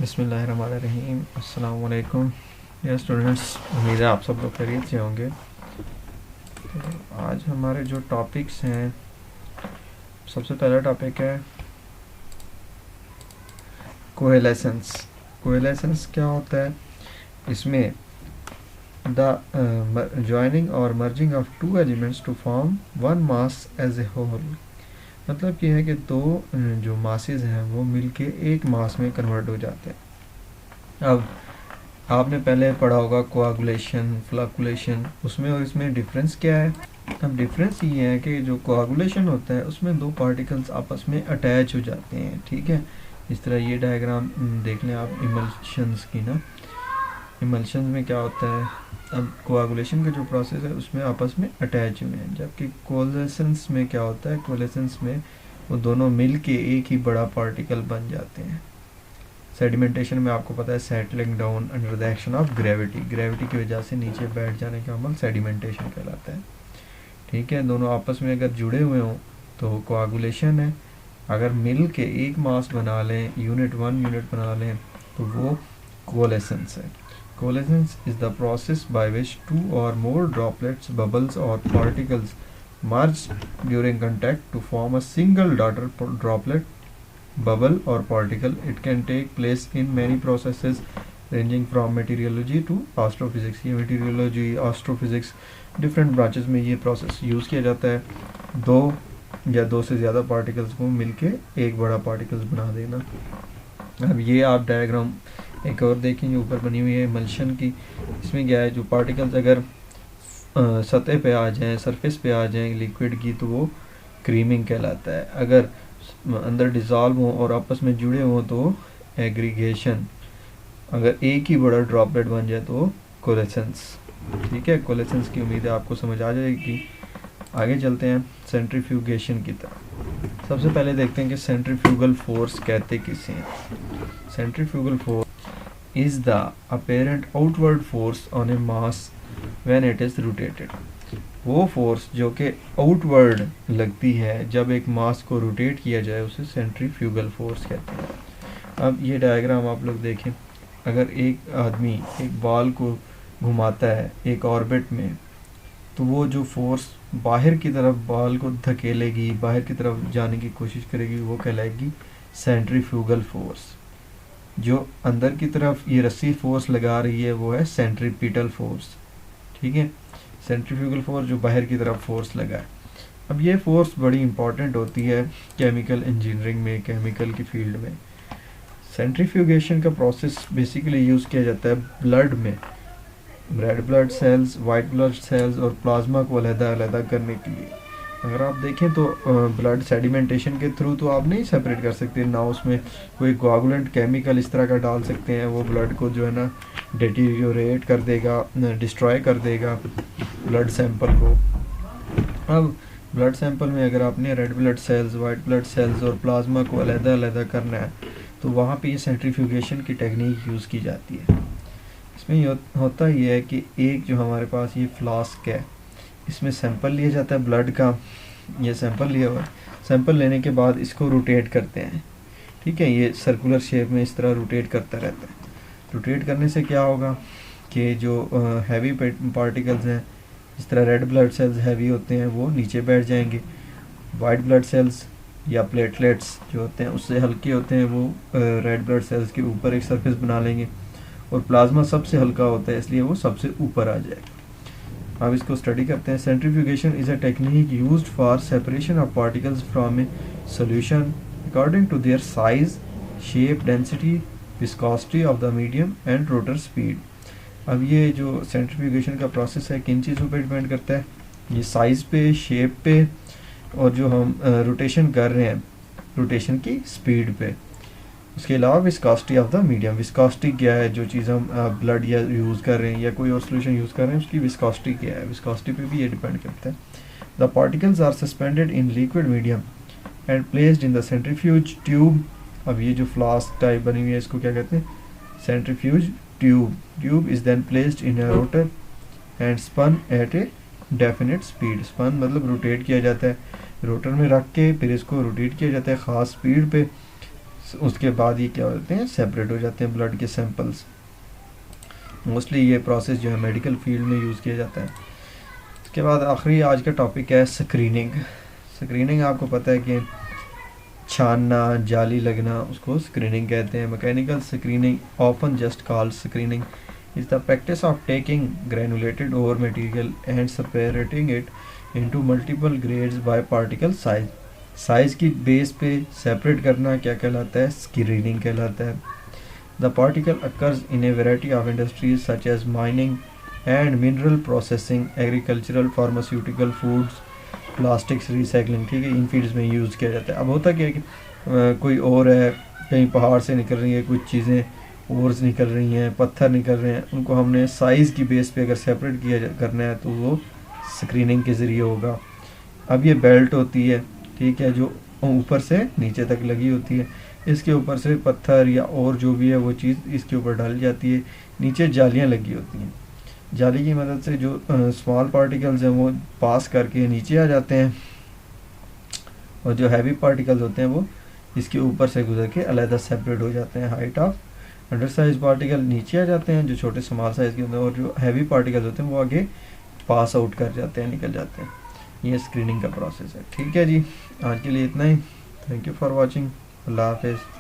बिस्मिल्लाहिर्रहमानिर्रहीम। अस्सलाम वालेकुम डियर स्टूडेंट्स, उम्मीद है आप सब लोग खैरियत से होंगे। तो आज हमारे जो टॉपिक्स हैं, सबसे पहला टॉपिक है कोएलेसेंस। कोएलेसेंस क्या होता है? इसमें द जॉइनिंग और merging of two elements to form one mass as a whole. मतलब ये है कि दो जो मासेस हैं वो मिलके एक मास में कन्वर्ट हो जाते हैं। अब आपने पहले पढ़ा होगा कोआगुलेशन, फ्लक्चुएशन, उसमें और इसमें डिफरेंस क्या है? अब डिफरेंस ये है कि जो कोआगुलेशन होता है उसमें दो पार्टिकल्स आपस में अटैच हो जाते हैं। ठीक है, इस तरह ये डायग्राम देख लें आप इमल्शंस की ना। इमल्शन में क्या होता है? अब कोआगुलेशन का जो प्रोसेस है उसमें आपस में अटैच हुए हैं, जबकि कोलेसेंस में क्या होता है? कोलेसेंस में वो दोनों मिल के एक ही बड़ा पार्टिकल बन जाते हैं। सेडिमेंटेशन में आपको पता है settling down under the action of gravity, gravity की वजह से नीचे बैठ जाने का अमल सेडिमेंटेशन कहलाता है। ठीक है, दोनों आपस में अगर जुड़े हुए हों तो कोआगुलेशन है। अगर मिल के एक मास बना लें, यूनिट वन यूनिट बना लें, तो वो कोलेसेंस है। Coalescence is the process by which two or more droplets, bubbles or particles merge during contact to form a single daughter droplet, bubble or particle. It can take place in many processes ranging from meteorology to astrophysics. ये meteorology, astrophysics, different branches में ये process use किया जाता है। दो या दो से ज़्यादा पार्टिकल्स को मिलके एक बड़ा पार्टिकल्स बना देना। अब ये आप डायग्राम एक और देखेंगे, ऊपर बनी हुई है मल्शन की। इसमें क्या है, जो पार्टिकल्स अगर सतह पे आ जाएं, सरफेस पे आ जाएं लिक्विड की, तो वो क्रीमिंग कहलाता है। अगर अंदर डिज़ोल्व हो और आपस में जुड़े हों तो एग्रीगेशन। अगर एक ही बड़ा ड्रॉपलेट बन जाए तो कोलेसेंस। ठीक है, कोलेसेंस की उम्मीद है आपको समझ आ जाएगी। आगे चलते हैं सेंट्रीफ्यूगेशन की तरफ। सबसे पहले देखते हैं कि सेंट्रीफ्यूगल फोर्स कहते किसे हैं। Centrifugal force is the apparent outward force on A mass when it is rotated. वो फोर्स जो कि आउटवर्ड लगती है जब एक मास को रोटेट किया जाए उसे सेंट्रीफ्यूगल फोर्स कहते हैं। अब ये डायग्राम आप लोग देखें, अगर एक आदमी एक बॉल को घुमाता है एक ऑर्बिट में, तो वो जो फोर्स बाहर की तरफ बॉल को धकेलेगी, बाहर की तरफ जाने की कोशिश करेगी, वो कहलाएगी सेंट्रीफ्यूगल फोर्स। जो अंदर की तरफ ये रस्सी फोर्स लगा रही है वो है सेंट्रीपिटल फोर्स। ठीक है, सेंट्रीफ्यूगल फोर्स जो बाहर की तरफ फोर्स लगा है। अब ये फोर्स बड़ी इंपॉर्टेंट होती है केमिकल इंजीनियरिंग में, केमिकल की फील्ड में। सेंट्रीफ्यूगेशन का प्रोसेस बेसिकली यूज़ किया जाता है ब्लड में, red blood cells, white blood cells और प्लाज्मा को अलग-अलग करने के लिए। अगर आप देखें तो ब्लड सेडिमेंटेशन के थ्रू तो आप नहीं सेपरेट कर सकते ना, उसमें कोई कोआगुलेंट केमिकल इस तरह का डाल सकते हैं, वो ब्लड को जो है ना डिटीरियोरेट कर देगा, डिस्ट्रॉय कर देगा ब्लड सैंपल को। अब ब्लड सैंपल में अगर आपने red blood cells, white blood cells और प्लाज्मा को अलग-अलग करना है तो वहाँ पे ये सेंट्रीफ्यूगेशन की टेक्निक यूज़ की जाती है। इसमें होता ये है कि एक जो हमारे पास ये फ्लास्क है, इसमें सैंपल लिया जाता है ब्लड का। ये सैंपल लिया हुआ है, सैंपल लेने के बाद इसको रोटेट करते हैं। ठीक है, ये सर्कुलर शेप में इस तरह रोटेट करता रहता है। रोटेट करने से क्या होगा कि जो हैवी पार्टिकल्स हैं, इस तरह रेड ब्लड सेल्स हैवी होते हैं वो नीचे बैठ जाएंगे, वाइट ब्लड सेल्स या प्लेटलेट्स जो होते हैं उससे हल्के होते हैं वो रेड ब्लड सेल्स के ऊपर एक सरफेस बना लेंगे, और प्लाज्मा सबसे हल्का होता है इसलिए वो सबसे ऊपर आ जाएगा। अब इसको स्टडी करते हैं। Centrifugation is a technique used for separation of particles from a solution according to their size, shape, density, viscosity of the medium and rotor speed. अब ये जो सेंट्रीफ्यूगेशन का प्रोसेस है किन चीज़ों पे डिपेंड करता है? ये साइज़ पे, शेप पे, और जो हम रोटेशन कर रहे हैं रोटेशन की स्पीड पे। उसके अलावा viscosity of the medium. Viscosity क्या है? जो चीज़ हम ब्लड या यूज़ कर रहे हैं या कोई और सोल्यूशन यूज़ कर रहे हैं उसकी विस्कोसिटी क्या है? विस्कोसिटी पे भी ये डिपेंड करता है। The particles are suspended in liquid medium and placed in the centrifuge tube. अब ये जो फ्लास्क टाइप बनी हुई है इसको क्या कहते हैं? Centrifuge tube. Tube is then placed in a rotor and spun at a definite speed. Spun मतलब रोटेट किया जाता है, रोटर में रख के फिर इसको रोटेट किया जाता है ख़ास स्पीड पे। उसके बाद ये क्या होते हैं, सेपरेट हो जाते हैं ब्लड के सैंपल्स। मोस्टली ये प्रोसेस जो है मेडिकल फील्ड में यूज़ किया जाता है। उसके बाद आखिरी आज का टॉपिक है स्क्रीनिंग। स्क्रीनिंग आपको पता है कि छानना, जाली लगना, उसको स्क्रीनिंग कहते हैं। Mechanical screening often just called screening is the practice of taking granulated over material and separating it into multiple grades by particle size. Size की बेस पे सेपरेट करना क्या कहलाता है, स्क्रीनिंग कहलाता है। The particle occurs in a variety of industries such as mining and mineral processing, agricultural, pharmaceutical, foods, plastics, recycling, ठीक है, इन फील्ड्स में यूज़ किया जाता है। अब होता क्या है कि कोई और है, कहीं पहाड़ से निकल रही है कुछ चीज़ें, ओर्स निकल रही हैं, पत्थर निकल रहे हैं, उनको हमने साइज़ की बेस पे अगर सेपरेट करना है तो वो स्क्रीनिंग के ज़रिए होगा। अब ये बेल्ट होती है, ठीक है, जो ऊपर से नीचे तक लगी होती है, इसके ऊपर से पत्थर या और जो भी है वो चीज़ इसके ऊपर डाली जाती है। नीचे जालियाँ लगी होती हैं, जाली की मदद से जो स्मॉल पार्टिकल्स हैं वो पास करके नीचे आ जाते हैं, और जो हैवी पार्टिकल्स होते हैं वो इसके ऊपर से गुजर के अलग सेपरेट हो जाते हैं। Height of under size particle नीचे आ जाते हैं जो छोटे स्मॉल साइज के होते हैं, और जो हैवी पार्टिकल्स होते हैं वो आगे पास आउट कर जाते हैं, निकल जाते हैं। ये स्क्रीनिंग का प्रोसेस है। ठीक है जी, आज के लिए इतना ही। Thank you for watching. अल्लाह हाफिज़।